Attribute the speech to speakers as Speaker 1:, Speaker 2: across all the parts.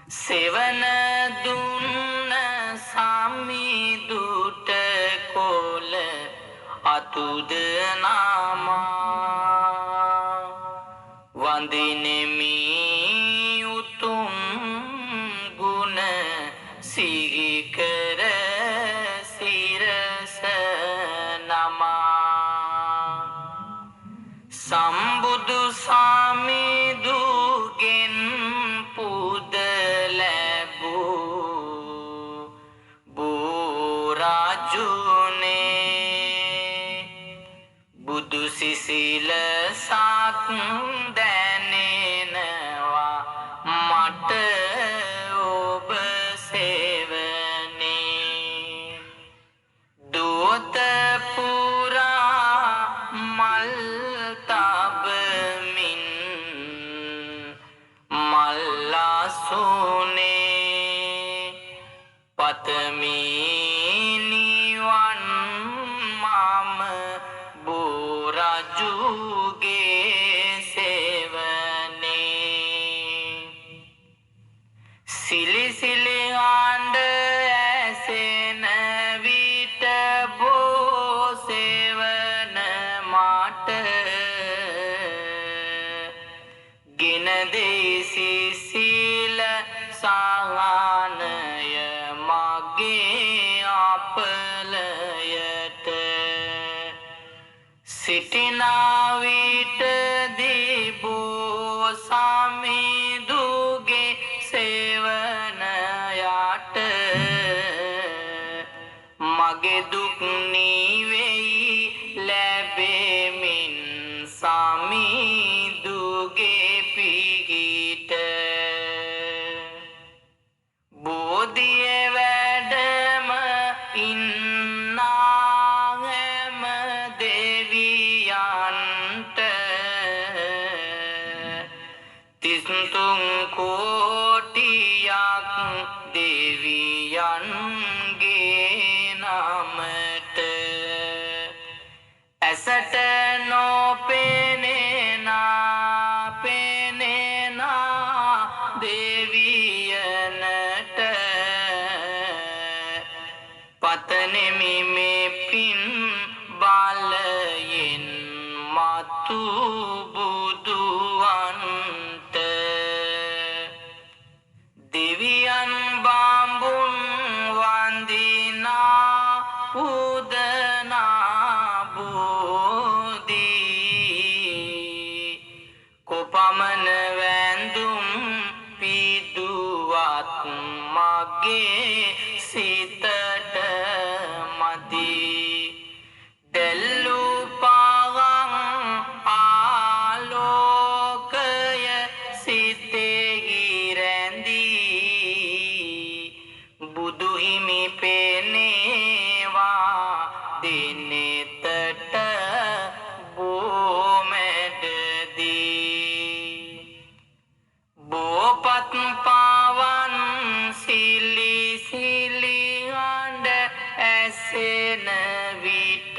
Speaker 1: සෙවන දුන්න සමිදුට කොල අතුද නාමා වඳිනෙමි උතුම් ගුණ සිහිකර සිරස නමා සම්බුදු සමිදුගෙන් පුද ලැබූ බෝරාජුනේ බුදු සිසිල සක් දැනෙනවා මට ඔබ සෙවනේ දුවත පුරා මල් තබමින් මල්ලාසුනේ පතමි නිවන් මම බෝරජුගේ සෙවනේ සිලි සිලි ආණ්ඩ ඇසෙන විට බෝ සෙවන මාට ගෙන දෙසි සිල සාහනය මගේ අපලයට සිටිනා විට දිබෝ සමිදුගේ සෙවනයට මගේ දුක් නිවෙයි ලැබෙමින් සමිදුගේ පිහිට බෝධිය වැඩම ඉන්නා හැම දෙවියන්ට තිස්තුන් කෝටියක් දෙවියන්ගේ නමට ඇසට නොපෙනෙනා පෙනෙනා දෙවියනට පතනෙමි මේ පින් බලයෙන් මතු බුදුවන්ට දෙවියන් බාඹුන් වන්දිනා පුදනා බෝධී කොපමණ වැඳුම් පිදුවත් මගේ සිතට මදි දෙල්ලු පාගං ආලෝකය සිතෙහි රැඳී බුදුහිමි පෙනේවා දිනෙතට බෝමැඩදී බෝපත් පාවන් සිලි සිලි හඬ ඇසෙන විට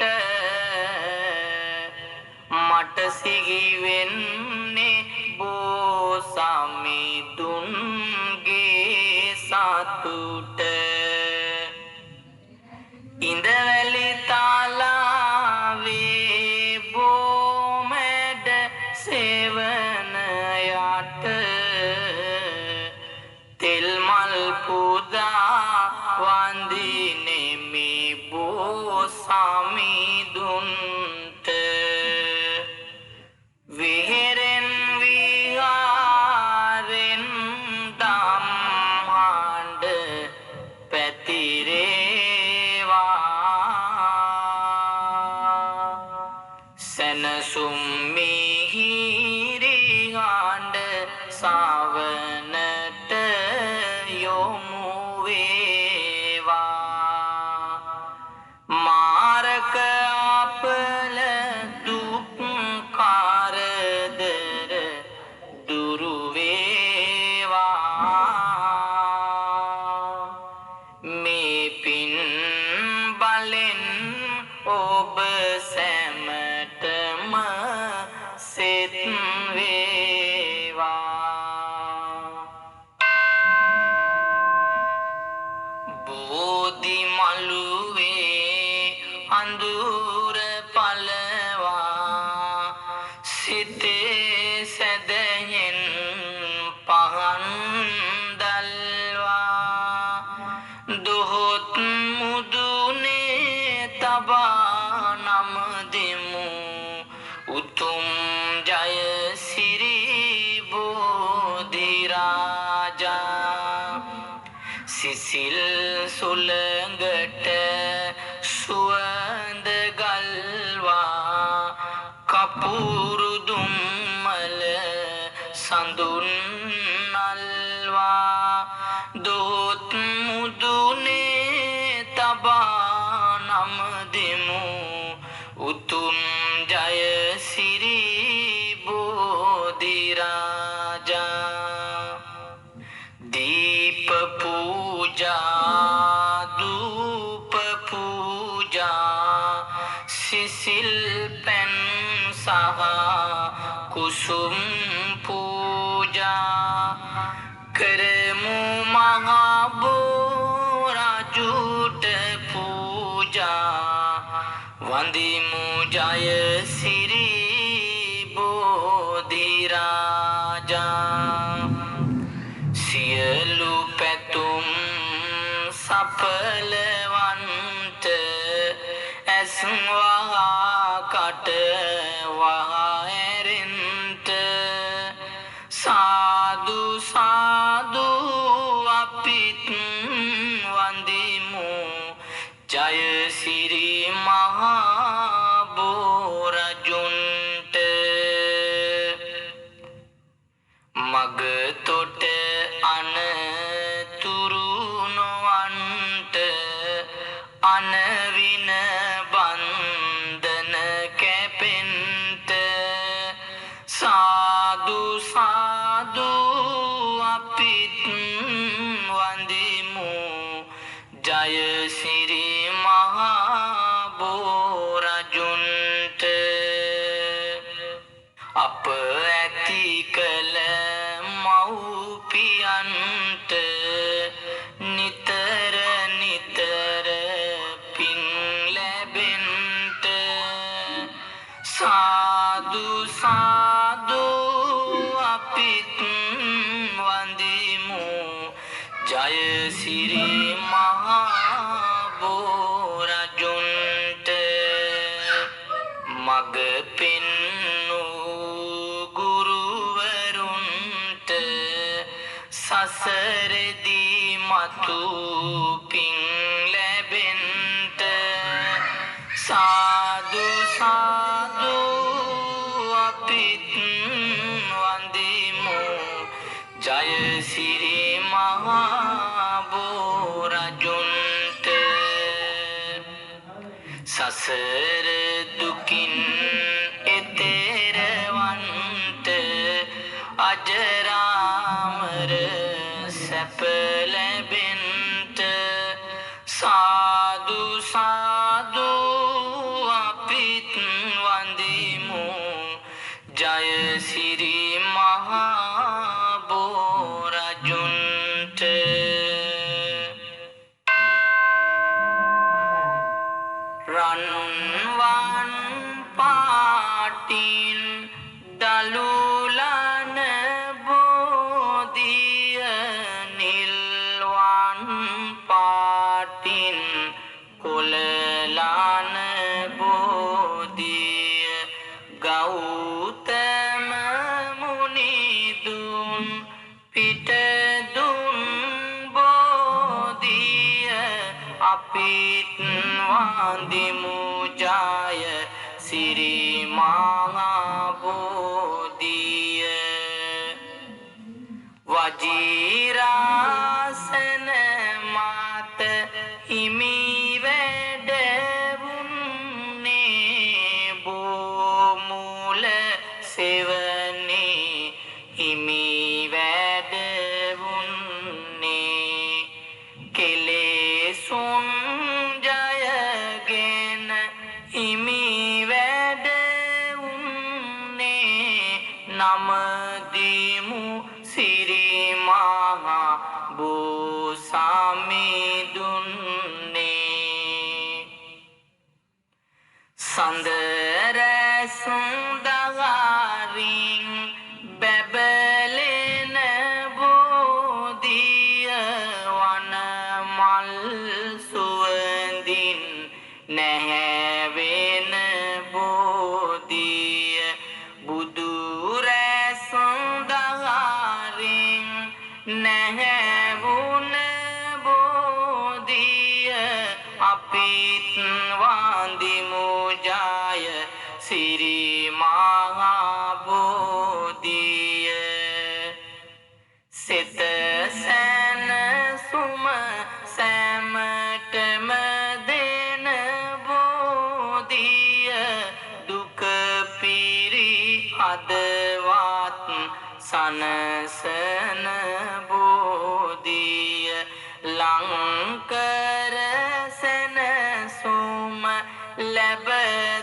Speaker 1: මට සිහි වෙන්නේ බෝ සමිඳුන්ගේ සතුට ඉඳවැලි තාලාවේ බෝමැඩ සෙවනයට තෙල් මල් පුදා වන්දිනෙමි බෝ සමිඳුන්ට විහෙරෙන් විහාරෙන් ධම්හඬ පැතිරේවා සැනසුම් මිහිරි හඬ සවනට යොමු වේ සිසිල් සුළඟට සුවඳ ගල්වා කපුරු දුම්මල සඳුන් නල්වා දොත් මුදුනේ තබා නම දෙමු උතුම් ජයසිරි බෝධිරාජා දීප පූජා ධූප පූජා සිසිල් පැන් සහ කුසුම් පූජා කරමු මහා බෝරජුට පූජා වඳිමු ජයසිරි බෝධිරාජා සියලු පැතුම් සඵලවන්ත ඇස් වහා කට වහා ඇරෙන්ට සාදු සාදු අපිත් වඳිමු ජයසිරි මහා බෝරජුන්ට මග තොට අනතුරු නොවන්ට අනවින බන්ධන කැපෙන්ට සාදු සාදු අපිත් වඳිමු ජයසිරි මහා බෝරජුන්ට අප ඇති කළ මව්පියන්ට නිතර නිතර පින් ලැබෙන්ට සාදු සාදු අපිත් වඳිමු ජයසිරි මහා බෝරජුන්ට මග පෙන්වූ ගුරුවරුන්ට සසරදී මතු පින් ලැබෙන්ට සාදු සාදු අපිත් වඳිමු ජයසිරි මහා බෝරජුන්ට සසර දුකින් එතෙරවන්ට අජරාමර සැප ලැබෙන්ට සාදු සාදු අපිත් වඳිමු ජයසිරි මහා බෝරජුන්ට රන්වන් පාටින් දලුලන බෝධිය නිල්වන් පාටින් කොළලන බෝධිය ගෞතම මුනිදුන් පිටදුන් බෝධිය අපිත් වඳිමු ජයසිරි මහා බෝධිය වජිරාසන මාත හිමි වැඩවුන්නේ බෝමුල සෙවනේ හිමි වැඩවුන්නේ කෙලෙසුන් ජයගෙන හිමි වැඩවුන්නේ නමදිමු සිරි මහා බෝසමිඳුන්නේ සඳරැසුන් දහරින් බැබලෙන බෝධිය වනමල් සුවඳින් නැහැවෙන බෝධිය බුදුරැසුන් දහරින් නැහැවුන බෝධිය සනසන බෝධිය ලංකර සැනසුම ලැබ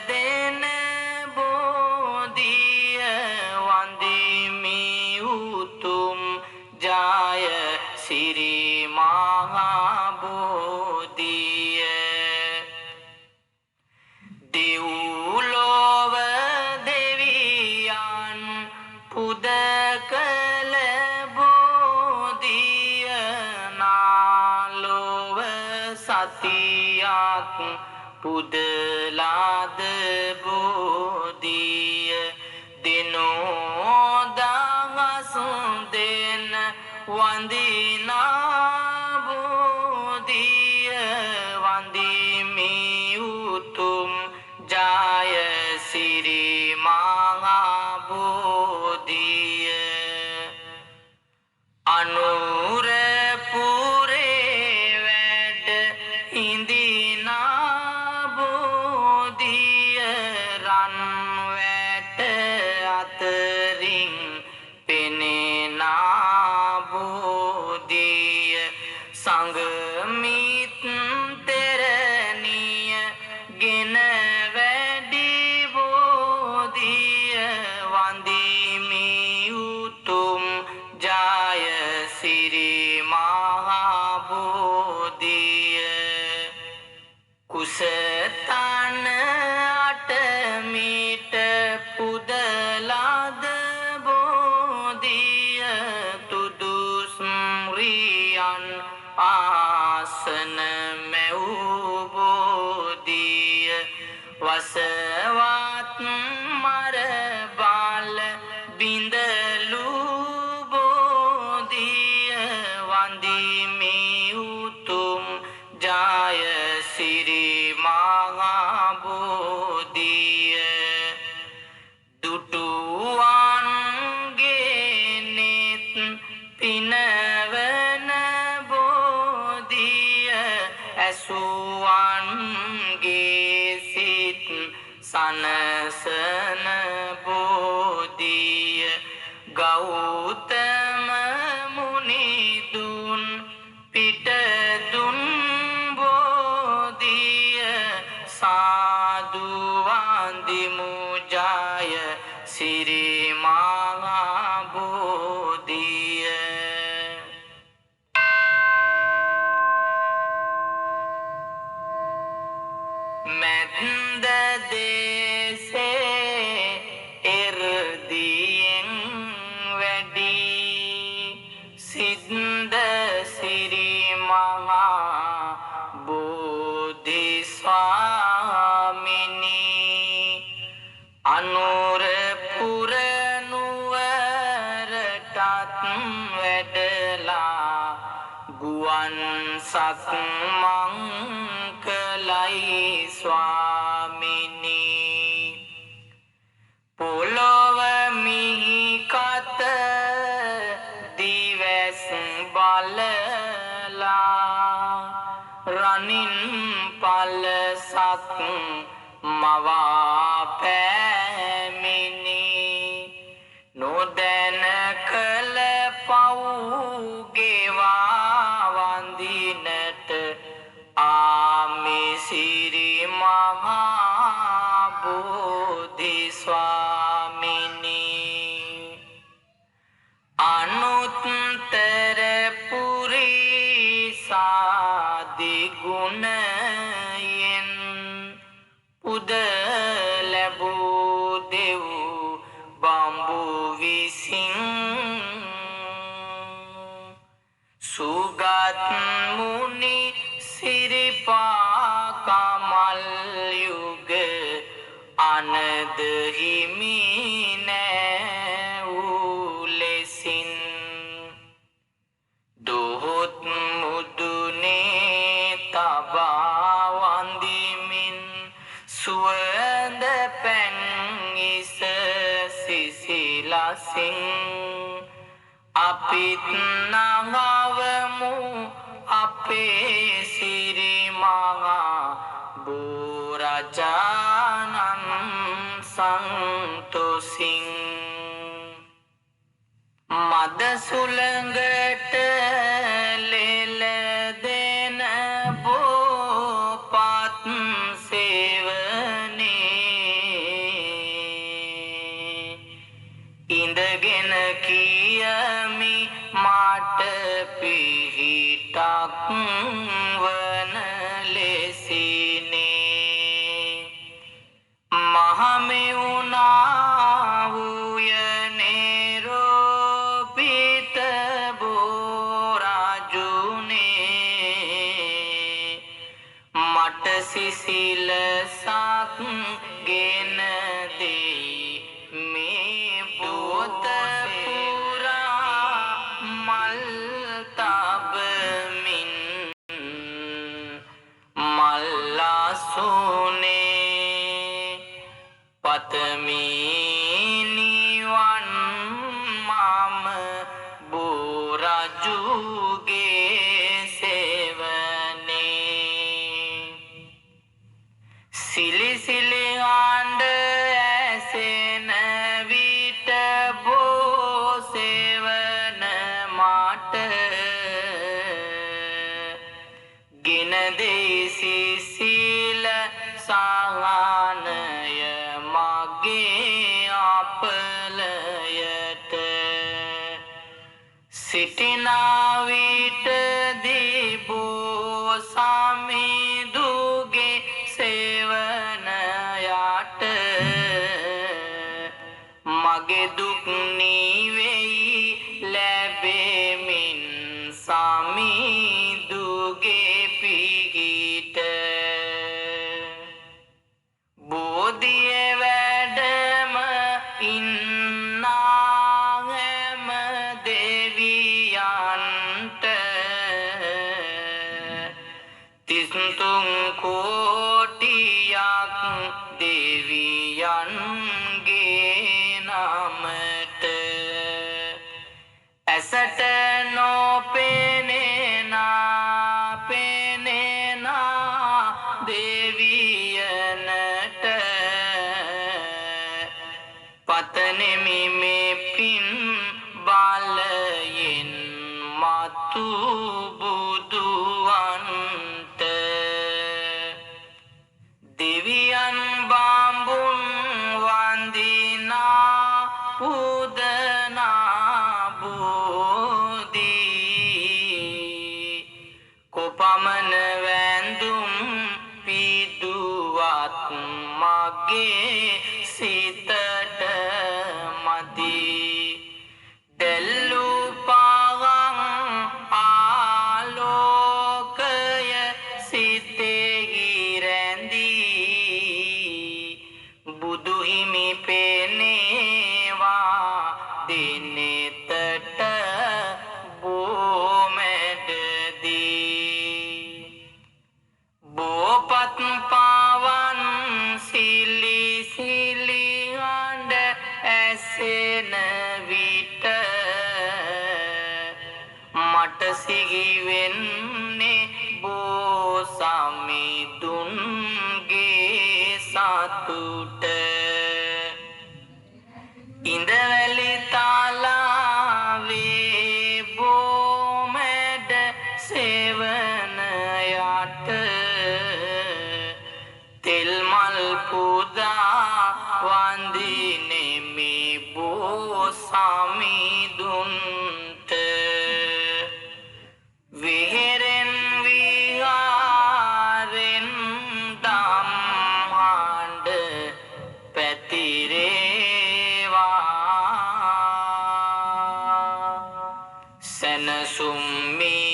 Speaker 1: දෙන බෝධිය වඳිමි උතුම් ජය සිරි මහා බෝධිය දෙව්ලොව දෙවියන් පුද කළ බෝධිය නාලොව සතියක් පුදලාද බෝධිය දිනෝ දහස් දෙන වඳිනා බෝධිය වඳිමි උතුම් ජය සිරි මහා බෝධිය අනුරපුරේ වැඩ හිඳිනා බෝධිය රන් වැට අතරින් පෙනෙනා බෝධිය සංගමිත් තෙරණිය ගෙන වැඩි බෝධිය වඳිමි උතුම් ජය සිරි මහා බෝධිය කුසතන අටමිට පුදලාද බෝධිය තුදුස්ම්රියන් ආසන මැව් බෝධිය වසවත් මර බාල බිඳලු බෝධිය වඳිමි උතුම් ජය සිරි මහා බෝධිය දුටුවන්ගේ නෙත් පිනවන බෝධිය ඇසුවන්ගේ සිත් සනසන බෝධිය ගෞතම මුනිදුන් පිටදුන් බෝධිය සාදු වන්දිමු ජය සිරි මහා බෝධිය මැද්ද දේසේ එර්දියෙන් වැඩි සිද්ද සිරි මහා බෝධි ස්වාමිනී අනුරපුර නුවරටත් වැඩලා ගුවන් සක්මන් කළයි ස්වාමිනී පොළොව මිහි කත දිවැස් බලලා රනින් පලසක් මවා පැමිණි නොදැන කළ පව්ගෙවා වඳිනට ආමි සිරි මහා බෝධි ස්වාමිනී අනුත්තර පුරිසාදි ගුණයෙන් පුද ලැබූ දෙව් බඹු විසින් සුගත් මුනි සිරිපා කමල් යුග අනද හිමි නෑ වූ ලෙසින් දොහොත් මුදුනේ තබා වඳිමින් සුවඳ පැන් ඉස සිසිලසින් අපිත් නඟවමු අපේ සිරි මහා බුරජාණන් සන්තොසින් පිහිටක් වන ලෙසිනේ මහමෙවුනා වූයනේ රෝපිත බෝරාජුනේ මට සිසිලසක් ගෙන දෙයි මේ බෝත පුරා මල් තබමින් මල්ලාසුනේ පතමි නිවන් මම බෝරජුගේ සෙවනේ සිලි සිලි ආණ්ඩ ඇසෙන විට බෝ සෙවන මට ගෙන දෙයි සිසිල සාහනය මගේ අපලයට සිටිනා විට දිබෝ සමිඳුගේ සෙවනයට මගේ දුක් නිවෙයි ලැබෙමින් සමිඳුගේ පිහිට බෝධියේ වැඩම ඉන්නා හැම දෙවියන්ට තිස්තුන් කෝටියක් දෙවියන්ගේ නමට ඇසට නොපෙනෙනා පෙනෙනා දෙවියනට පතනෙමි මේ පින් බලයෙන් මතු බුදුවන්ට දෙවියන් බාඹුන් වන්දිනා පුදනා බෝධී කොපමණ වැඳුම් පිදුවත් මගේ සිතට මදි දෙල්ලු පාගං ආලෝකය සිතෙහි රැඳී බුදුහිමි පෙනේවා දිනෙතට බෝමැඩදී බෝපත් පාවන් සිලි සිලි හඬ ඇසෙන විට මට සිහි වෙන්නේ බෝ සමිඳුන්ගේ සතුට ඉඳවැලි තාලාවේ බෝමැඩ සෙවනයට තෙල් මල් පුදා වන්දිනෙමි බෝ සමිඳුන්ට විහෙරෙන් විහාරෙන් දම් හඬ පැතිරේවා සැනසුම් මේ